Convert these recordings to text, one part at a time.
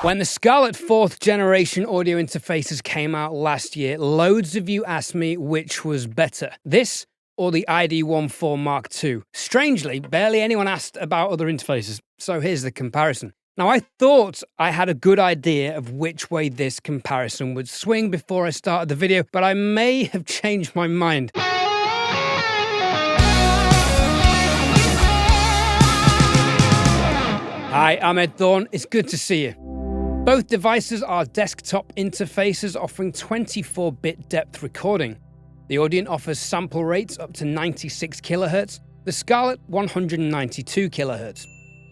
When the Scarlett 4th generation audio interfaces came out last year, loads of you asked me which was better, this or the iD14 Mark II. Strangely, barely anyone asked about other interfaces, so here's the comparison. Now, I thought I had a good idea of which way this comparison would swing before I started the video, but I may have changed my mind. Hi, I'm Headphone. It's good to see you. Both devices are desktop interfaces offering 24-bit depth recording. The Audient offers sample rates up to 96 kHz, the Scarlett 192 kHz.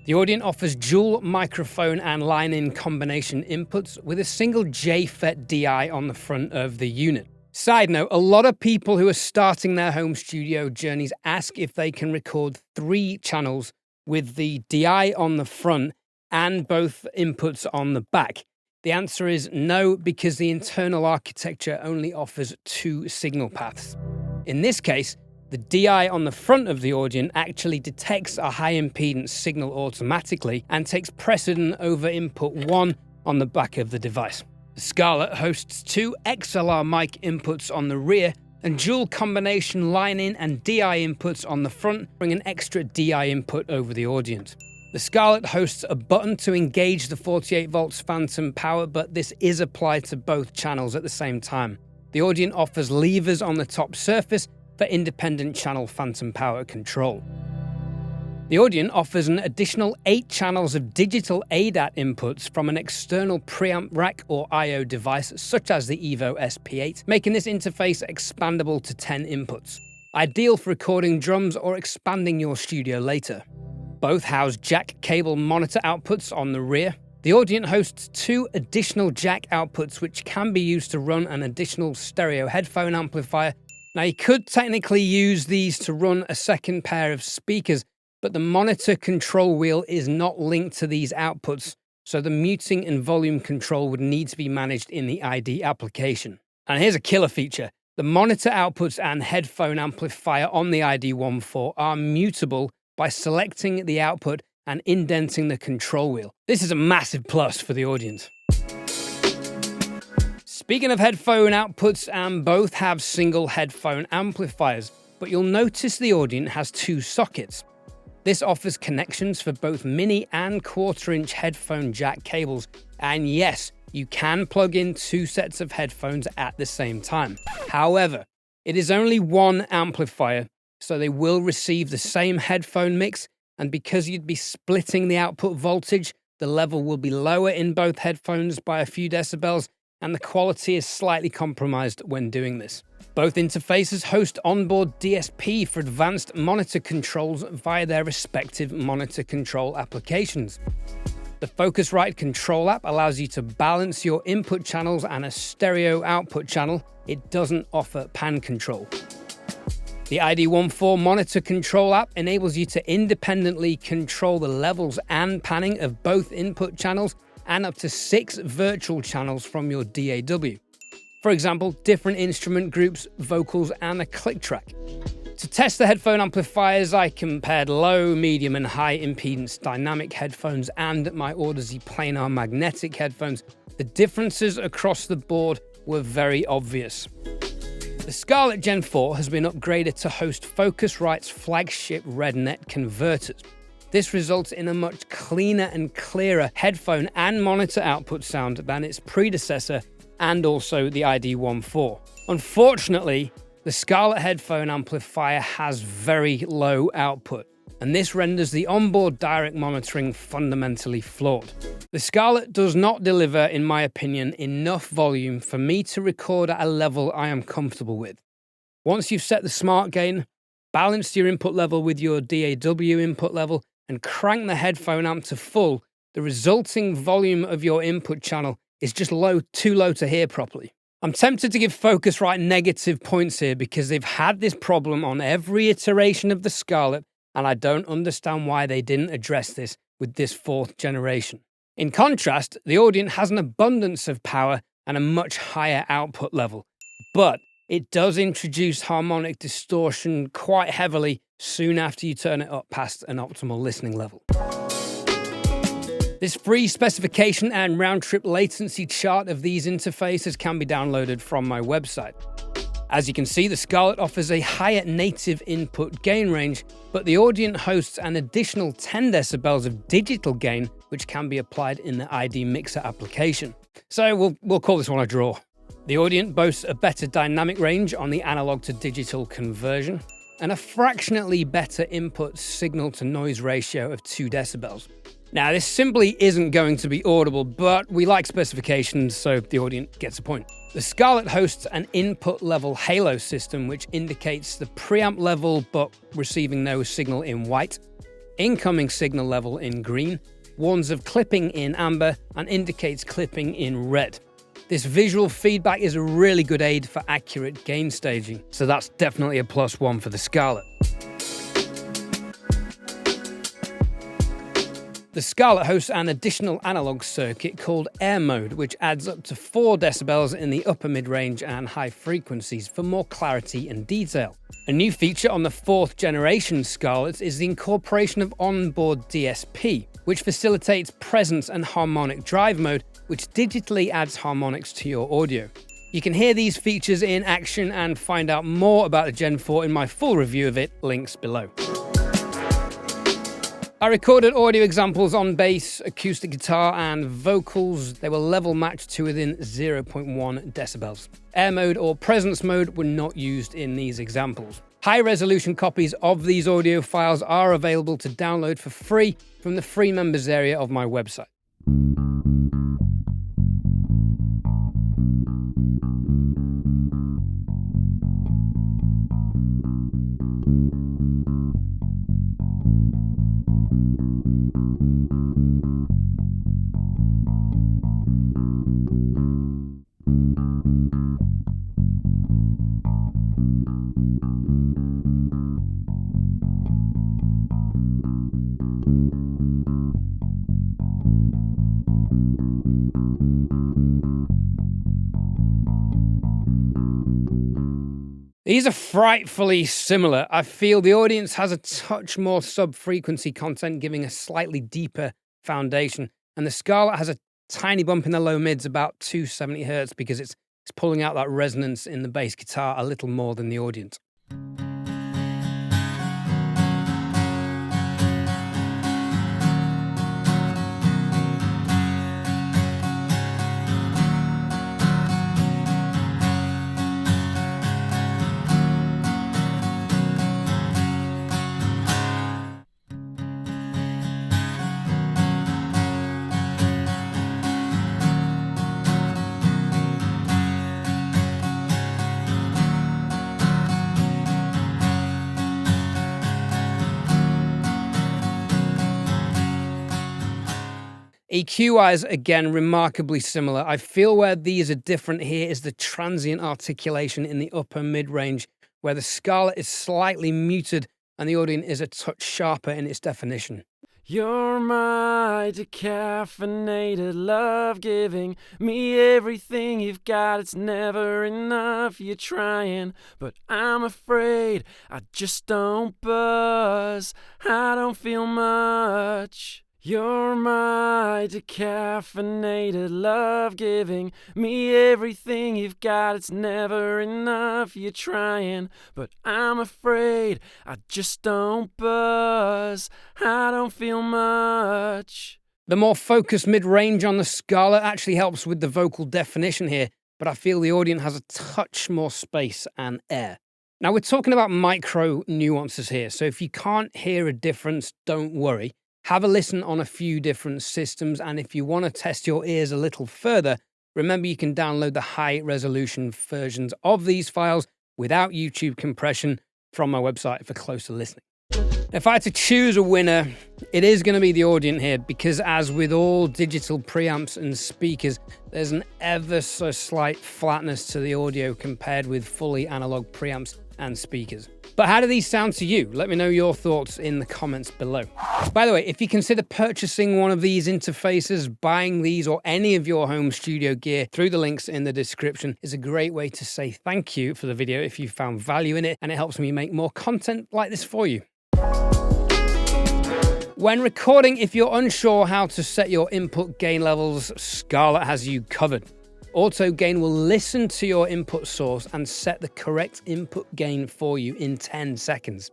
The Audient offers dual microphone and line-in combination inputs with a single JFET DI on the front of the unit. Side note, a lot of people who are starting their home studio journeys ask if they can record 3 channels with the DI on the front and both inputs on the back. The answer is no, because the internal architecture only offers 2 signal paths. In this case, the DI on the front of the Audient actually detects a high impedance signal automatically and takes precedent over input 1 on the back of the device. The Scarlett hosts 2 XLR mic inputs on the rear and dual combination line-in and DI inputs on the front, bring an extra DI input over the Audient. The Scarlett hosts a button to engage the 48 volts phantom power, but this is applied to both channels at the same time. The Audient offers levers on the top surface for independent channel phantom power control. The Audient offers an additional 8 channels of digital ADAT inputs from an external preamp rack or I/O device such as the Evo SP8, making this interface expandable to 10 inputs. Ideal for recording drums or expanding your studio later. Both house jack cable monitor outputs on the rear. The Audient hosts 2 additional jack outputs which can be used to run an additional stereo headphone amplifier. Now, you could technically use these to run a second pair of speakers, but the monitor control wheel is not linked to these outputs, so the muting and volume control would need to be managed in the iD application. And here's a killer feature. The monitor outputs and headphone amplifier on the iD14 are mutable by selecting the output and indenting the control wheel. This is a massive plus for the Audient. Speaking of headphone outputs, both have single headphone amplifiers, but you'll notice the Audient has 2 sockets. This offers connections for both mini and 1/4-inch headphone jack cables, and yes, you can plug in 2 sets of headphones at the same time. However, it is only one amplifier, so they will receive the same headphone mix, and because you'd be splitting the output voltage, the level will be lower in both headphones by a few decibels, and the quality is slightly compromised when doing this. Both interfaces host onboard DSP for advanced monitor controls via their respective monitor control applications. The Focusrite control app allows you to balance your input channels and a stereo output channel. It doesn't offer pan control. The iD14 monitor control app enables you to independently control the levels and panning of both input channels and up to 6 virtual channels from your DAW. For example, different instrument groups, vocals, and a click track. To test the headphone amplifiers, I compared low, medium, and high impedance dynamic headphones and my Audeze planar magnetic headphones. The differences across the board were very obvious. The Scarlett Gen 4 has been upgraded to host Focusrite's flagship RedNet converters. This results in a much cleaner and clearer headphone and monitor output sound than its predecessor and also the iD14. Unfortunately, the Scarlett headphone amplifier has very low output, and this renders the onboard direct monitoring fundamentally flawed. The Scarlett does not deliver, in my opinion, enough volume for me to record at a level I am comfortable with. Once you've set the smart gain, balanced your input level with your DAW input level, and crank the headphone amp to full, the resulting volume of your input channel is just too low to hear properly. I'm tempted to give Focusrite negative points here because they've had this problem on every iteration of the Scarlett, and I don't understand why they didn't address this with this 4th generation. In contrast, the Audient has an abundance of power and a much higher output level, but it does introduce harmonic distortion quite heavily soon after you turn it up past an optimal listening level. This free specification and round-trip latency chart of these interfaces can be downloaded from my website. As you can see, the Scarlett offers a higher native input gain range, but the Audient hosts an additional 10 decibels of digital gain, which can be applied in the iD mixer application. So we'll call this one a draw. The Audient boasts a better dynamic range on the analog to digital conversion, and a fractionally better input signal-to-noise ratio of 2 decibels. Now, this simply isn't going to be audible, but we like specifications, so the Audient gets a point. The Scarlett hosts an input-level halo system, which indicates the preamp level but receiving no signal in white, incoming signal level in green, warns of clipping in amber, and indicates clipping in red. This visual feedback is a really good aid for accurate gain staging, so that's definitely a +1 for the Scarlett. The Scarlett hosts an additional analog circuit called Air Mode, which adds up to 4 decibels in the upper mid-range and high frequencies for more clarity and detail. A new feature on the 4th generation Scarlett is the incorporation of onboard DSP, which facilitates presence and harmonic drive mode, which digitally adds harmonics to your audio. You can hear these features in action and find out more about the Gen 4 in my full review of it, links below. I recorded audio examples on bass, acoustic guitar, and vocals. They were level matched to within 0.1 decibels. Air mode or presence mode were not used in these examples. High-resolution copies of these audio files are available to download for free from the free members area of my website. These are frightfully similar. I feel the Audient has a touch more sub-frequency content, giving a slightly deeper foundation, and the Scarlett has a tiny bump in the low mids, about 270 Hz, because it's pulling out that resonance in the bass guitar a little more than the Audient. EQ-wise, again, remarkably similar. I feel where these are different here is the transient articulation in the upper mid-range, where the Scarlett is slightly muted and the Audient is a touch sharper in its definition. You're my decaffeinated love, giving me everything you've got. It's never enough, you're trying, but I'm afraid I just don't buzz. I don't feel much. You're my decaffeinated love, giving me everything you've got. It's never enough, you're trying, but I'm afraid I just don't buzz. I don't feel much. The more focused mid-range on the Scarlett actually helps with the vocal definition here, but I feel the Audient has a touch more space and air. Now, we're talking about micro nuances here, so if you can't hear a difference, don't worry. Have a listen on a few different systems, and if you want to test your ears a little further, remember you can download the high-resolution versions of these files without YouTube compression from my website for closer listening. If I had to choose a winner, it is going to be the Audient here, because as with all digital preamps and speakers, there's an ever so slight flatness to the audio compared with fully analog preamps and speakers. But how do these sound to you? Let me know your thoughts in the comments below. By the way, if you consider purchasing one of these interfaces, buying these or any of your home studio gear through the links in the description is a great way to say thank you for the video if you found value in it, and it helps me make more content like this for you. When recording, if you're unsure how to set your input gain levels, Scarlett has you covered. Auto Gain will listen to your input source and set the correct input gain for you in 10 seconds.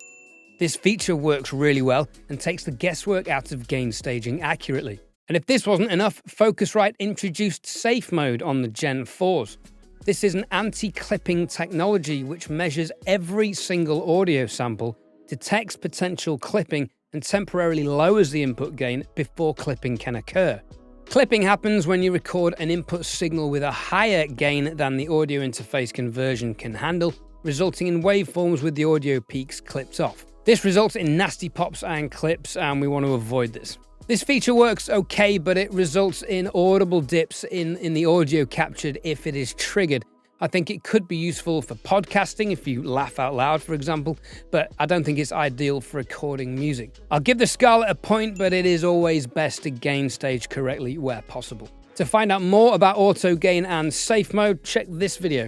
This feature works really well and takes the guesswork out of gain staging accurately. And if this wasn't enough, Focusrite introduced Safe Mode on the Gen 4s. This is an anti-clipping technology which measures every single audio sample, detects potential clipping, and temporarily lowers the input gain before clipping can occur. Clipping happens when you record an input signal with a higher gain than the audio interface conversion can handle, resulting in waveforms with the audio peaks clipped off. This results in nasty pops and clips, and we want to avoid this. This feature works okay, but it results in audible dips in the audio captured if it is triggered. I think it could be useful for podcasting if you laugh out loud, for example, but I don't think it's ideal for recording music. I'll give the Scarlett a point, but it is always best to gain stage correctly where possible. To find out more about auto gain and safe mode, check this video.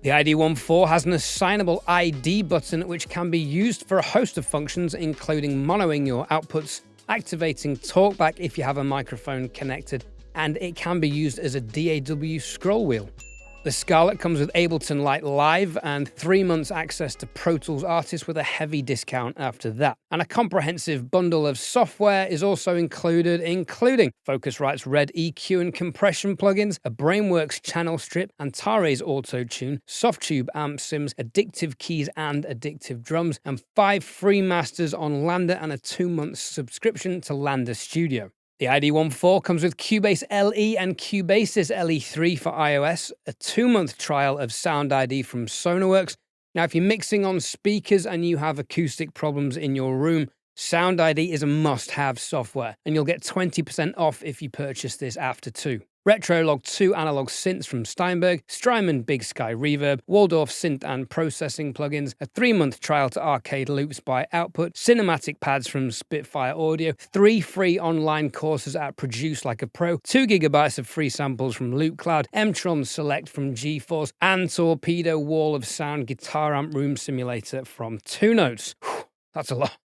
The iD14 has an assignable ID button which can be used for a host of functions, including monoing your outputs, activating talkback if you have a microphone connected, and it can be used as a DAW scroll wheel. The Scarlett comes with Ableton Lite Live and 3 months access to Pro Tools Artist with a heavy discount after that. And a comprehensive bundle of software is also included, including Focusrite's Red EQ and compression plugins, a Brainworks channel strip, Antares Auto-Tune, Softube amp sims, addictive keys and addictive drums, and 5 free masters on Lander and a 2-month subscription to Lander Studio. The iD14 comes with Cubase LE and Cubasis LE3 for iOS, a 2-month trial of Sound ID from Sonarworks. Now, if you're mixing on speakers and you have acoustic problems in your room, Sound ID is a must-have software, and you'll get 20% off if you purchase this after 2. Retrolog 2 analog synths from Steinberg, Strymon Big Sky Reverb, Waldorf synth and processing plugins, a 3-month trial to Arcade Loops by Output, cinematic pads from Spitfire Audio, 3 free online courses at Produce Like a Pro, 2 GB of free samples from LoopCloud, Mtron Select from GeForce, and Torpedo Wall of Sound Guitar Amp Room Simulator from 2 Notes. Whew, that's a lot.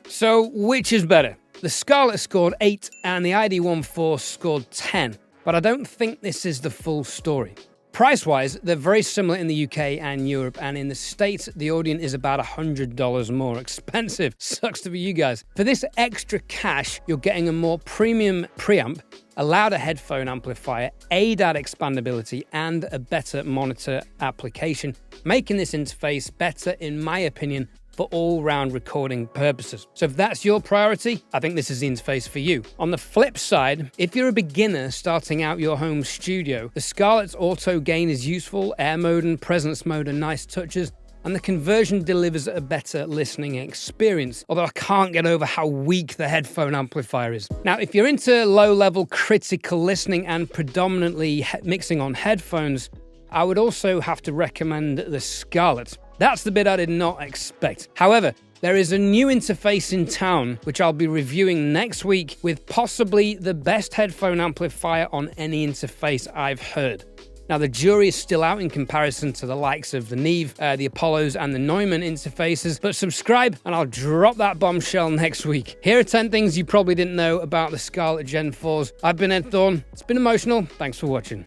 So, which is better? The Scarlett scored 8 and the iD14 scored 10, but I don't think this is the full story. Price-wise, they're very similar in the UK and Europe, and in the States, the Audient is about $100 more expensive. Sucks to be you guys. For this extra cash, you're getting a more premium preamp, a louder headphone amplifier, ADAT expandability, and a better monitor application, making this interface better, in my opinion, for all-round recording purposes. So if that's your priority, I think this is the interface for you. On the flip side, if you're a beginner starting out your home studio, the Scarlett's auto gain is useful, air mode and presence mode are nice touches, and the conversion delivers a better listening experience, although I can't get over how weak the headphone amplifier is. Now, if you're into low-level critical listening and predominantly mixing on headphones, I would also have to recommend the Scarlett. That's the bit I did not expect. However, there is a new interface in town, which I'll be reviewing next week, with possibly the best headphone amplifier on any interface I've heard. Now, the jury is still out in comparison to the likes of the Neve, the Apollos, and the Neumann interfaces, but subscribe and I'll drop that bombshell next week. Here are 10 things you probably didn't know about the Scarlett Gen 4s. I've been Ed Thorne. It's been emotional. Thanks for watching.